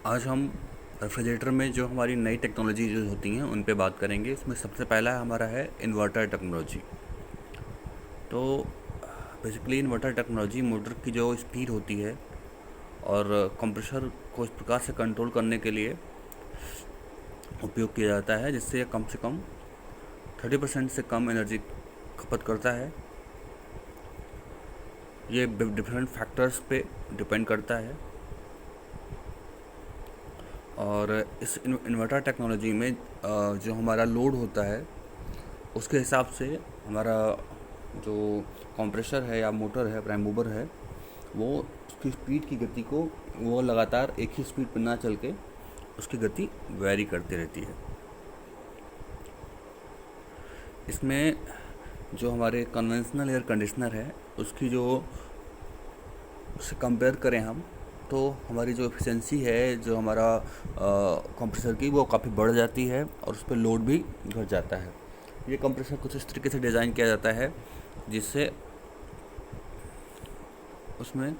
आज हम रेफ्रिजरेटर में जो हमारी नई टेक्नोलॉजी यूज़ होती हैं उन पे बात करेंगे। इसमें सबसे पहला हमारा है इन्वर्टर टेक्नोलॉजी। तो बेसिकली इन्वर्टर टेक्नोलॉजी मोटर की जो स्पीड होती है और कंप्रेसर को इस प्रकार से कंट्रोल करने के लिए उपयोग किया जाता है जिससे कम से कम 30% से कम एनर्जी खपत करता है। ये डिफरेंट फैक्टर्स पे डिपेंड करता है। और इस इन्वर्टर टेक्नोलॉजी में जो हमारा लोड होता है उसके हिसाब से हमारा जो कंप्रेसर है या मोटर है, प्राइम मूवर है, वो उसकी स्पीड की गति को वो लगातार एक ही स्पीड पर ना चल के उसकी गति वैरी करती रहती है। इसमें जो हमारे कन्वेंशनल एयर कंडीशनर है उसकी जो उससे कंपेयर करें हम, तो हमारी जो एफिशिएंसी है जो हमारा कंप्रेसर की, वो काफ़ी बढ़ जाती है और उस पर लोड भी घट जाता है। ये कंप्रेसर कुछ इस तरीके से डिज़ाइन किया जाता है जिससे उसमें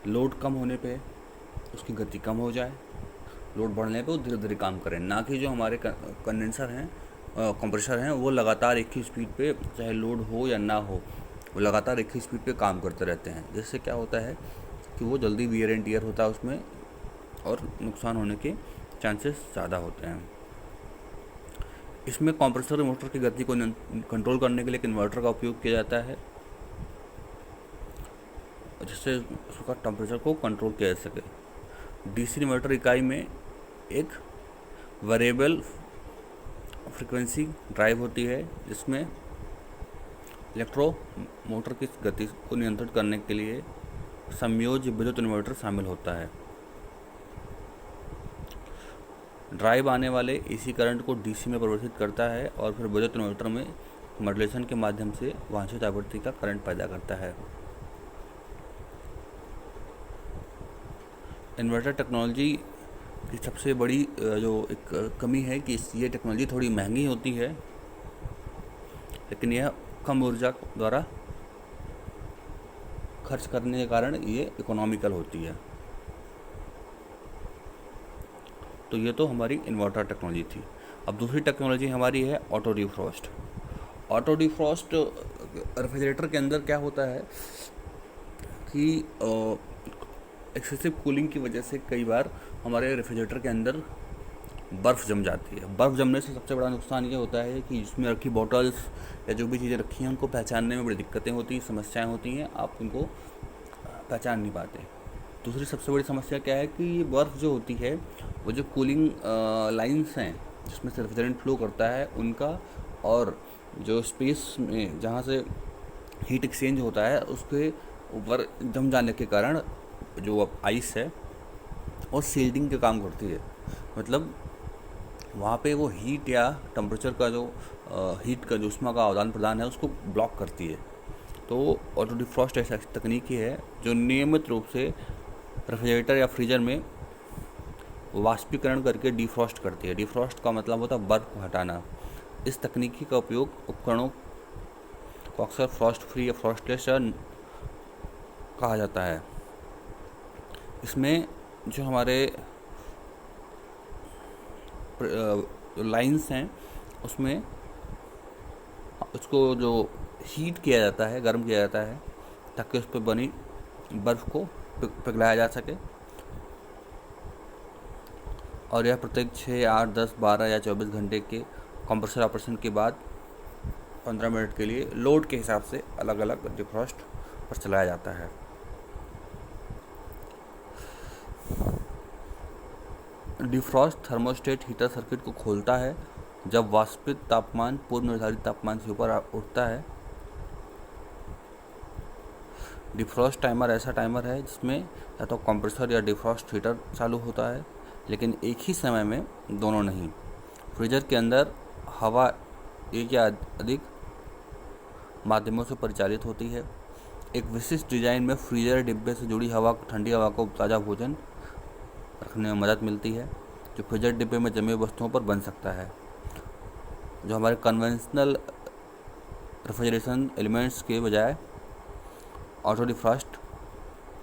लोड कम होने पे उसकी गति कम हो जाए, लोड बढ़ने पे वो धीरे धीरे काम करें, ना कि जो हमारे कंडेंसर हैं, कंप्रेसर हैं, वो लगातार एक ही स्पीड पे चाहे लोड हो या ना हो, वो लगातार एक ही स्पीड पे काम करते रहते हैं। जिससे क्या होता है कि वो जल्दी वियर एंड टियर होता है उसमें और नुकसान होने के चांसेस ज़्यादा होते हैं। इसमें कंप्रेसर मोटर की गति को कंट्रोल करने के लिए एक इन्वर्टर का उपयोग किया जाता है जिससे उसका टेम्परेचर को कंट्रोल किया जा सके। डीसी इन्वर्टर इकाई में एक वेरिएबल फ्रीक्वेंसी ड्राइव होती है जिसमें इलेक्ट्रो मोटर की गति को नियंत्रित करने के लिए समयोज्य विद्युत इन्वर्टर शामिल होता है। ड्राइव आने वाले एसी करंट को डीसी में परिवर्तित करता है और फिर विद्युत इन्वर्टर में मॉड्यूलेशन के माध्यम से वांछित आवृत्ति का करंट पैदा करता है। इन्वर्टर टेक्नोलॉजी की सबसे बड़ी जो एक कमी है कि ये टेक्नोलॉजी थोड़ी महंगी होती है, लेकिन यह कम ऊर्जा द्वारा खर्च करने के कारण ये इकोनॉमिकल होती है। तो ये तो हमारी इन्वर्टर टेक्नोलॉजी थी। अब दूसरी टेक्नोलॉजी हमारी है auto defrost. Auto defrost refrigerator के अंदर क्या होता है कि एक्सेसिव कूलिंग की वजह से कई बार हमारे रेफ्रिजरेटर के अंदर बर्फ़ जम जाती है। बर्फ़ जमने से सबसे बड़ा नुकसान ये होता है कि जिसमें रखी बॉटल्स या जो भी चीज़ें रखी हैं उनको पहचानने में बड़ी दिक्कतें होती हैं, समस्याएं होती हैं, आप उनको पहचान नहीं पाते। दूसरी सबसे बड़ी समस्या क्या है कि ये बर्फ़ जो होती है वो जो कूलिंग लाइंस हैं जिसमें से रेफ्रिजरेंट फ्लो करता है उनका, और जो स्पेस में जहाँ से हीट एक्सचेंज होता है उसके ऊपर जम जाने के कारण जो आइस है और सील्डिंग का काम करती है। मतलब वहाँ पे वो हीट या टेम्परेचर का जो हीट का जो उष्मा का आदान प्रदान है उसको ब्लॉक करती है। तो ऑटो डिफ्रॉस्ट ऐसा तकनीक है जो नियमित रूप से रेफ्रिजरेटर या फ्रीजर में वाष्पीकरण करके डिफ्रॉस्ट करती है। डिफ्रॉस्ट का मतलब होता है बर्फ को हटाना। इस तकनीकी का उपयोग उपकरणों को अक्सर फ्रॉस्ट फ्री या फ्रॉस्टलेस कहा जाता है। इसमें जो हमारे लाइंस हैं उसमें उसको जो हीट किया जाता है, गर्म किया जाता है ताकि उस पर बनी बर्फ़ को पिघलाया जा सके, और यह प्रत्येक 6, 8, 10, 12 या 24 घंटे के कंप्रेसर ऑपरेशन के बाद 15 मिनट के लिए लोड के हिसाब से अलग अलग डिफ्रॉस्ट पर चलाया जाता है। डिफ्रॉस्ट थर्मोस्टेट हीटर सर्किट को खोलता है जब वाष्पित तापमान पूर्व निर्धारित तापमान से ऊपर उठता है। डिफ्रॉस्ट टाइमर ऐसा टाइमर है जिसमें या तो कंप्रेसर या डिफ्रॉस्ट हीटर चालू होता है, लेकिन एक ही समय में दोनों नहीं। फ्रीजर के अंदर हवा एक या अधिक माध्यमों से परिचालित होती है। एक विशिष्ट डिजाइन में फ्रीजर डिब्बे से जुड़ी हवा, ठंडी हवा को ताज़ा भोजन रखने में मदद मिलती है जो फ्रीजर डिब्बे में जमी वस्तुओं पर बन सकता है। जो हमारे कन्वेंशनल रेफ्रिजरेशन एलिमेंट्स के बजाय ऑटो डिफ्रॉस्ट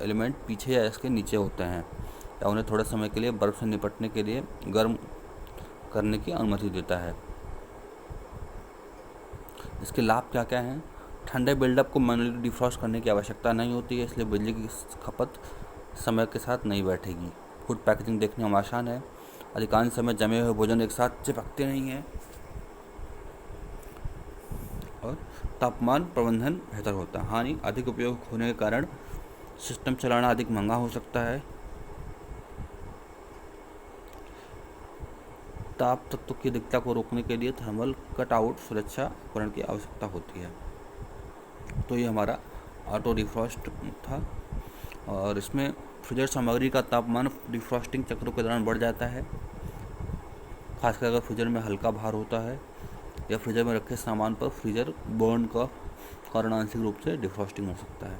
एलिमेंट पीछे या इसके नीचे होते हैं। या उन्हें थोड़े समय के लिए बर्फ़ से निपटने के लिए गर्म करने की अनुमति देता है। इसके लाभ क्या क्या हैं? ठंडे बिल्डअप को मैन्युअली डिफ्रॉस्ट करने की आवश्यकता नहीं होती है, इसलिए बिजली की खपत समय के साथ नहीं बैठेगी। फूड पैकेजिंग देखने में आसान है, अधिकांश समय जमे हुए भोजन एक साथ चिपकते नहीं हैं और तापमान प्रबंधन बेहतर होता है। हानि, अधिक उपयोग होने के कारण सिस्टम चलाना अधिक महंगा हो सकता है। ताप तत्व की अधिकता को रोकने के लिए थर्मल कटआउट सुरक्षा उपकरण की आवश्यकता होती है। तो ये हमारा ऑटो डिफ्रॉस्ट था और इसमें फ्रीजर सामग्री का तापमान डिफ्रॉस्टिंग चक्रों के दौरान बढ़ जाता है, खासकर अगर फ्रीजर में हल्का भार होता है या फ्रीजर में रखे सामान पर फ्रीजर बर्न का कारण आंशिक रूप से डिफ्रॉस्टिंग हो सकता है।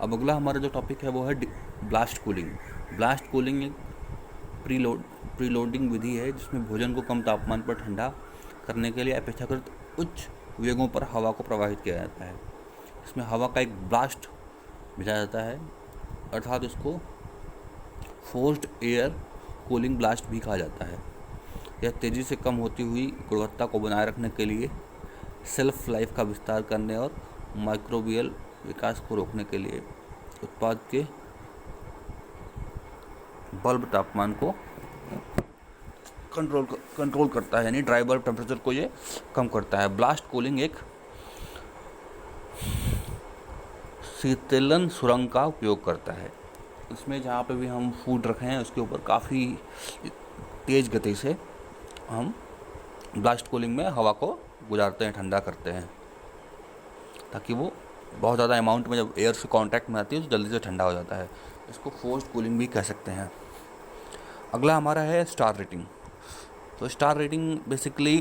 अब अगला हमारा जो टॉपिक है वो है ब्लास्ट कूलिंग। ब्लास्ट कूलिंग एक प्रीलोडिंग विधि है जिसमें भोजन को कम तापमान पर ठंडा करने के लिए अपेक्षाकृत उच्च वेगों पर हवा को प्रवाहित किया जाता है। इसमें हवा का एक ब्लास्ट भेजा जाता है, अर्थात इसको फोर्स्ड एयर कूलिंग ब्लास्ट भी कहा जाता है। यह तेज़ी से कम होती हुई गुणवत्ता को बनाए रखने के लिए सेल्फ लाइफ का विस्तार करने और माइक्रोबियल विकास को रोकने के लिए उत्पाद के बल्ब तापमान को कंट्रोल करता है, यानी ड्राई बल्ब टेम्परेचर को ये कम करता है। ब्लास्ट कूलिंग एक शीतलन सुरंग का उपयोग करता है। इसमें जहाँ पे भी हम फूड रखे हैं उसके ऊपर काफ़ी तेज़ गति से हम ब्लास्ट कूलिंग में हवा को गुजारते हैं, ठंडा करते हैं, ताकि वो बहुत ज़्यादा अमाउंट में जब एयर से कांटेक्ट में आती है तो जल्दी से ठंडा हो जाता है। इसको फोर्स्ड कूलिंग भी कह सकते हैं। अगला हमारा है स्टार रेटिंग। तो स्टार रेटिंग बेसिकली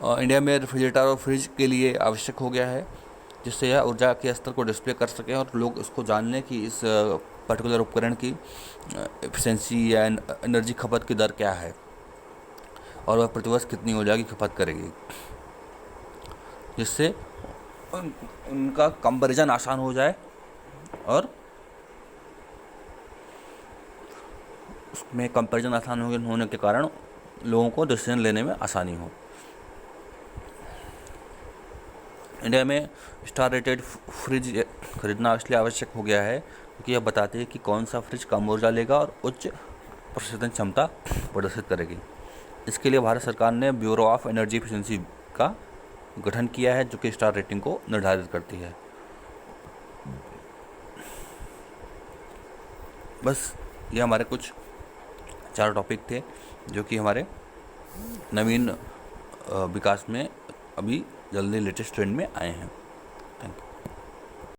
इंडिया में रेफ्रिजरेटर और फ्रिज के लिए आवश्यक हो गया है, जिससे यह ऊर्जा के स्तर को डिस्प्ले कर सकें और लोग इसको जान लें कि इस पर्टिकुलर उपकरण की एफिशिएंसी या एनर्जी खपत की दर क्या है और वह प्रतिवर्ष कितनी ऊर्जा की खपत करेगी, जिससे उनका कंपैरिजन आसान हो जाए और उसमें कंपैरिजन आसान होने के कारण लोगों को डिसीजन लेने में आसानी हो। इंडिया में स्टार रेटेड फ्रिज खरीदना इसलिए आवश्यक हो गया है क्योंकि यह बताती है कि कौन सा फ्रिज कम ऊर्जा लेगा और उच्च प्रशीतन क्षमता प्रदर्शित करेगी। इसके लिए भारत सरकार ने ब्यूरो ऑफ एनर्जी एफिशिएंसी का गठन किया है, जो कि स्टार रेटिंग को निर्धारित करती है। बस ये हमारे कुछ 4 टॉपिक थे जो कि हमारे नवीन विकास में अभी जल्दी लेटेस्ट ट्रेंड में आए हैं। Thank you.